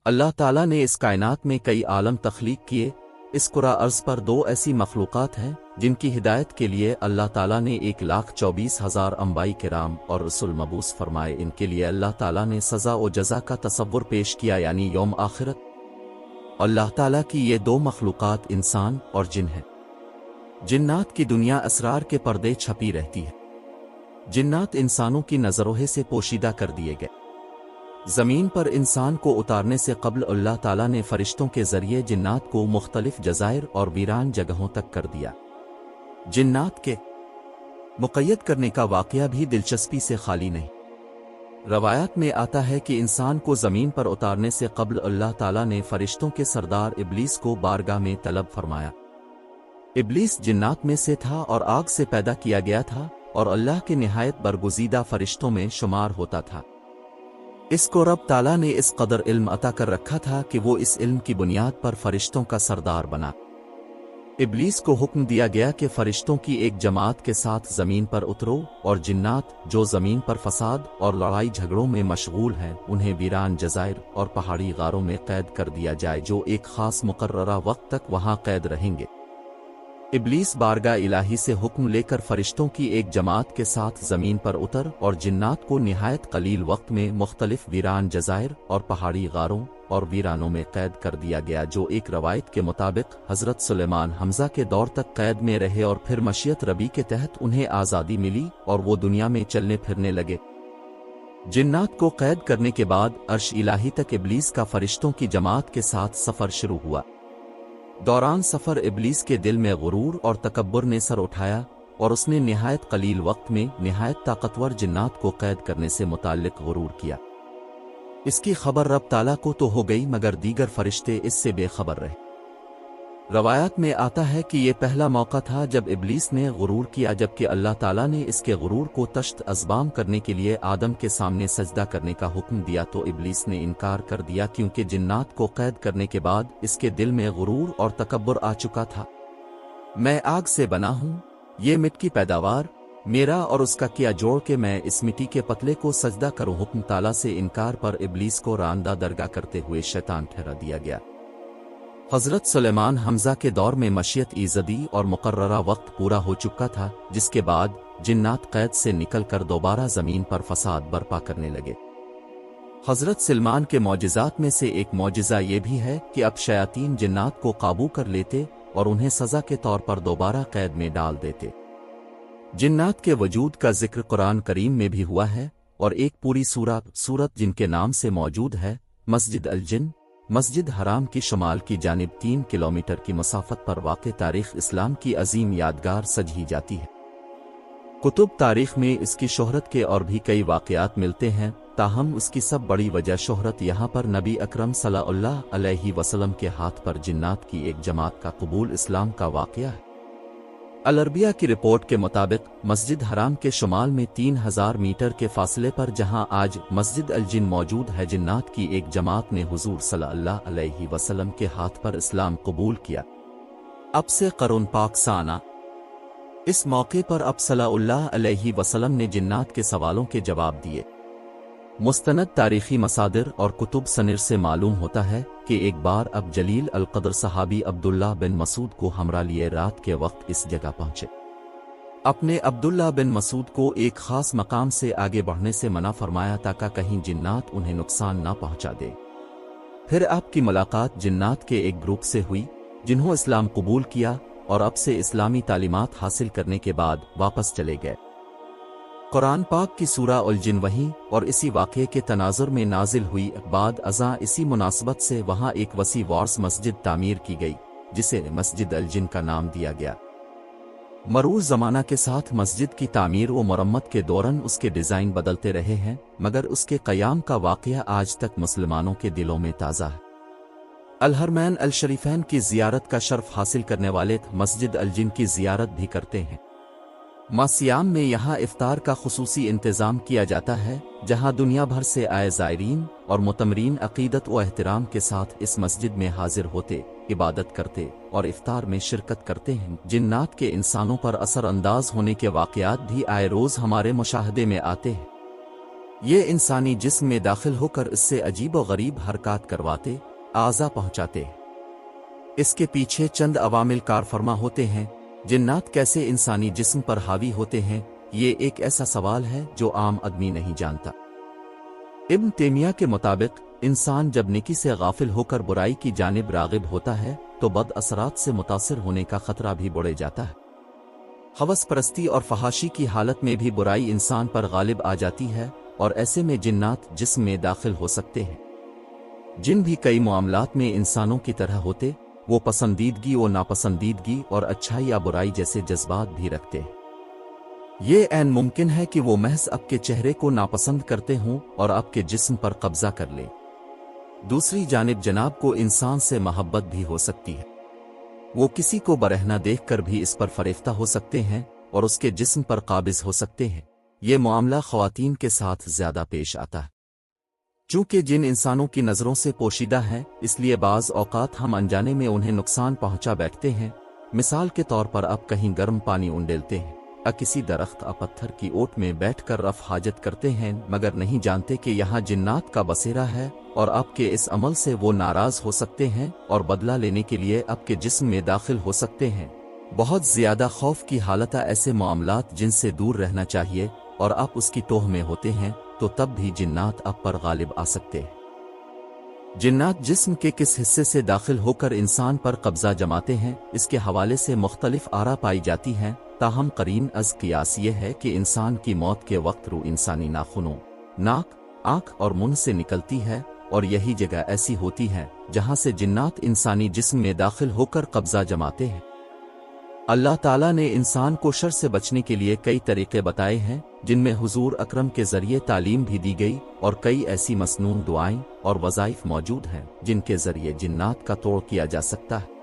اللہ ताला ने इस कायनात में कई आलम तख्लीक किए। इस कुरा अर्ज पर दो ऐसी मखलूक़ात हैं जिनकी हिदायत के लिए अल्लाह ताला ने 1,24,000 अंबाई किराम और रसूल मबूस फरमाए। इनके लिए अल्लाह ताला ने सज़ा व जज़ा का तसव्वुर पेश किया, यानी यौम आखिरत। अल्लाह ताला की ये दो मखलूक़ात इंसान और जिन हैं। जिन्नात की दुनिया असरार के पर्दे छपी रहती है। जिन्नात इंसानों की नज़रों से पोशीदा कर दिए गए। ज़मीन पर इंसान को उतारने से क़ब्ल अल्लाह ताला ने फ़रिश्तों के ज़रिए जिन्नात को मुख्तलिफ जज़ायर और वीरान जगहों तक कर दिया। जिन्नात के मुक़य्यद करने का वाक़या भी दिलचस्पी से खाली नहीं। रवायात में आता है कि इंसान को ज़मीन पर उतारने से क़ब्ल अल्लाह ताला ने फ़रिश्तों के सरदार इब्लीस को बारगाह में तलब फरमाया। इब्लीस जिन्नात में से था और आग से पैदा किया गया था और अल्लाह के निहायत बरगुज़ीदा फ़रिश्तों में शुमार होता था। इसको रब ताला ने इस कदर इल्म अता कर रखा था कि वो इस इल्म की बुनियाद पर फ़रिश्तों का सरदार बना। इब्लीस को हुक्म दिया गया कि फ़रिश्तों की एक जमात के साथ ज़मीन पर उतरो और जिन्नात जो ज़मीन पर फसाद और लड़ाई झगड़ों में मशगूल हैं उन्हें वीरान जज़ायर और पहाड़ी गारों में कैद कर दिया जाए, जो एक ख़ास मुकर्ररा वक्त तक वहाँ कैद रहेंगे। इब्लीस बारगाह इलाही से हुक्म लेकर फ़रिश्तों की एक जमात के साथ ज़मीन पर उतर और जिन्नात को निहायत कलील वक्त में मुख्तलिफ वीरान जज़ायर और पहाड़ी गारों और वीरानों में कैद कर दिया गया, जो एक रवायत के मुताबिक हज़रत सुलेमान हमज़ा के दौर तक कैद में रहे और फिर मशीयत रबी के तहत उन्हें आज़ादी मिली और वो दुनिया में चलने फिरने लगे। जिन्नात को कैद करने के बाद अर्श इलाही तक इब्लीस का फ़रिश्तों की जमात के साथ सफ़र शुरू हुआ। दौरान सफ़र इब्लीस के दिल में गुरूर और तकब्बुर ने सर उठाया और उसने निहायत कलील वक्त में निहायत ताकतवर जिन्नात को कैद करने से मुताल्लिक गुरूर किया। इसकी खबर रब ताला को तो हो गई, मगर दीगर फरिश्ते इससे बेखबर रहे। रवायात में आता है कि ये पहला मौका था जब इब्लीस ने गुरूर किया, जबकि अल्लाह ताला ने इसके गुरूर को तश्त अज़बाम करने के लिए आदम के सामने सजदा करने का हुक्म दिया, तो इब्लीस ने इनकार कर दिया, क्योंकि जिन्नात को कैद करने के बाद इसके दिल में गुरूर और तकब्बुर आ चुका था। मैं आग से बना हूँ, ये मिट्टी की पैदावार, मेरा और उसका किया जोड़ के मैं इस मिट्टी के पतले को सजदा करूँ। हुक्म ताला से इनकार पर इब्लीस को रांदा दरगाह करते हुए शैतान ठहरा दिया गया। हज़रत सुलेमान हमज़ा के दौर में मशीयत ईज़दी और मुकर्ररा वक्त पूरा हो चुका था, जिसके बाद जिन्नात कैद से निकलकर दोबारा ज़मीन पर फसाद बर्पा करने लगे। हज़रत सलमान के मौजिज़ात में से एक मौजिज़ा ये भी है कि अब शयातीन जिन्नात को काबू कर लेते और उन्हें सज़ा के तौर पर दोबारा कैद में डाल देते। जिन्नात के वजूद का जिक्र कुरान करीम में भी हुआ है और एक पूरी सूरत जिनके नाम से मौजूद है। मस्जिद अल जिन मस्जिद हराम की शुमाल की जानिब 3 किलोमीटर की मसाफत पर वाक़े तारीख़ इस्लाम की अजीम यादगार सजी जाती है। कुतुब तारीख़ में इसकी शोहरत के और भी कई वाक़यात मिलते हैं, ताहम उसकी सब बड़ी वजह शोहरत यहाँ पर नबी अकरम सल्लल्लाहु अलैहि वसल्लम के हाथ पर जिन्नात की एक जमात का कबूल इस्लाम का वाक़या है। अल-अरबिया की रिपोर्ट के मुताबिक मस्जिद हराम के शुमाल में 3000 मीटर के फासले पर जहां आज मस्जिद अल जिन मौजूद है, जिन्नात की एक जमात ने हुजूर सल्लल्लाहु अलैहि वसल्लम के हाथ पर इस्लाम कबूल किया। अब से क़ुरान पाक साना। इस मौके पर अब सल्लल्लाहु अलैहि वसल्लम ने जिन्नात के सवालों के जवाब दिए। मुस्तनद तारीख़ी मसादिर और कुतुब सनर से मालूम होता है कि एक बार अब जलील अल क़द्र सहाबी अब्दुल्लाह बिन मसूद को हमरा लिए रात के वक्त इस जगह पहुँचे। अपने अब्दुल्लाह बिन मसूद को एक ख़ास मकाम से आगे बढ़ने से मना फरमाया ताकि कहीं जिन्नात उन्हें नुकसान ना पहुँचा दे। फिर आपकी मुलाकात जिन्नात के एक ग्रुप से हुई जिन्होंने इस्लाम कबूल किया और अब से इस्लामी तालीमात हासिल करने के बाद वापस चले गए। कुरान पाक की सूरा अल जिन वहीं और इसी वाक़े के तनाजुर में नाजिल हुई। बाद अज़ां इसी मुनासबत से वहाँ एक वसी वार्स मस्जिद तामीर की गई जिसे मस्जिद अल जिन का नाम दिया गया। मरूर ज़माना के साथ मस्जिद की तामीर व मरम्मत के दौरान उसके डिज़ाइन बदलते रहे हैं, मगर उसके क़याम का वाक़या आज तक मुसलमानों के दिलों में ताज़ा है। अल-हरमैन अल-शरीफैन की ज़ियारत का शर्फ हासिल करने वाले मस्जिद अल जिन की ज़ियारत भी करते हैं। मासियाम में यहाँ इफ्तार का खुसूसी इंतज़ाम किया जाता है, जहाँ दुनिया भर से आए ज़ायरीन और मुतमरीन अक़ीदत व एहतराम के साथ इस मस्जिद में हाजिर होते, इबादत करते और इफ्तार में शिरकत करते हैं। जिन्नात के इंसानों पर असर अंदाज होने के वाक़यात भी आए रोज़ हमारे मुशाहदे में आते हैं। یہ انسانی جسم میں داخل ہو کر اس سے عجیب و غریب حرکات کرواتے، اعضا پہنچاتے ہیں۔ اس کے پیچھے چند عوامل کار فرما ہوتے ہیں۔ جنات کیسے انسانی جسم پر حاوی ہوتے ہیں، یہ ایک ایسا سوال ہے جو عام آدمی نہیں جانتا۔ ابن تیمیہ کے مطابق انسان جب نیکی سے غافل ہو کر برائی کی جانب راغب ہوتا ہے تو بد اثرات سے متاثر ہونے کا خطرہ بھی بڑھ جاتا ہے۔ ہوس پرستی اور فحاشی کی حالت میں بھی برائی انسان پر غالب آ جاتی ہے، اور ایسے میں جنات جسم میں داخل ہو سکتے ہیں۔ جن بھی کئی معاملات میں انسانوں کی طرح ہوتے، وہ پسندیدگی و ناپسندیدگی اور اچھائی یا برائی جیسے جذبات بھی رکھتے ہیں۔ یہ عین ممکن ہے کہ وہ محض آپ کے چہرے کو ناپسند کرتے ہوں اور آپ کے جسم پر قبضہ کر لیں۔ دوسری جانب جناب کو انسان سے محبت بھی ہو سکتی ہے۔ وہ کسی کو برہنہ دیکھ کر بھی اس پر فریفتہ ہو سکتے ہیں اور اس کے جسم پر قابض ہو سکتے ہیں۔ یہ معاملہ خواتین کے ساتھ زیادہ پیش آتا ہے۔ چونکہ جن انسانوں کی نظروں سے پوشیدہ ہیں، اس لیے بعض اوقات ہم انجانے میں انہیں نقصان پہنچا بیٹھتے ہیں۔ مثال کے طور پر آپ کہیں گرم پانی اونڈیلتے ہیں، کسی درخت پتھر کی اوٹ میں بیٹھ کر رفع حاجت کرتے ہیں، مگر نہیں جانتے کہ یہاں جنات کا بسیرا ہے، اور آپ کے اس عمل سے وہ ناراض ہو سکتے ہیں اور بدلہ لینے کے لیے آپ کے جسم میں داخل ہو سکتے ہیں۔ بہت زیادہ خوف کی حالت ایسے معاملات جن سے دور رہنا چاہیے، اور آپ اس کی توہ میں ہوتے ہیں تو تب بھی جنات آپ پر غالب آ سکتے ہیں۔ جنات جسم کے کس حصے سے داخل ہو کر انسان پر قبضہ جماتے ہیں، اس کے حوالے سے مختلف آراء پائی جاتی ہیں، تاہم قرین از قیاس یہ ہے کہ انسان کی موت کے وقت روح انسانی ناخنوں، ناک، آنکھ اور منہ سے نکلتی ہے، اور یہی جگہ ایسی ہوتی ہے جہاں سے جنات انسانی جسم میں داخل ہو کر قبضہ جماتے ہیں۔ اللہ تعالیٰ نے انسان کو شر سے بچنے کے لیے کئی طریقے بتائے ہیں، جن میں حضور اکرم کے ذریعے تعلیم بھی دی گئی، اور کئی ایسی مسنون دعائیں اور وظائف موجود ہیں جن کے ذریعے جنات کا توڑ کیا جا سکتا ہے۔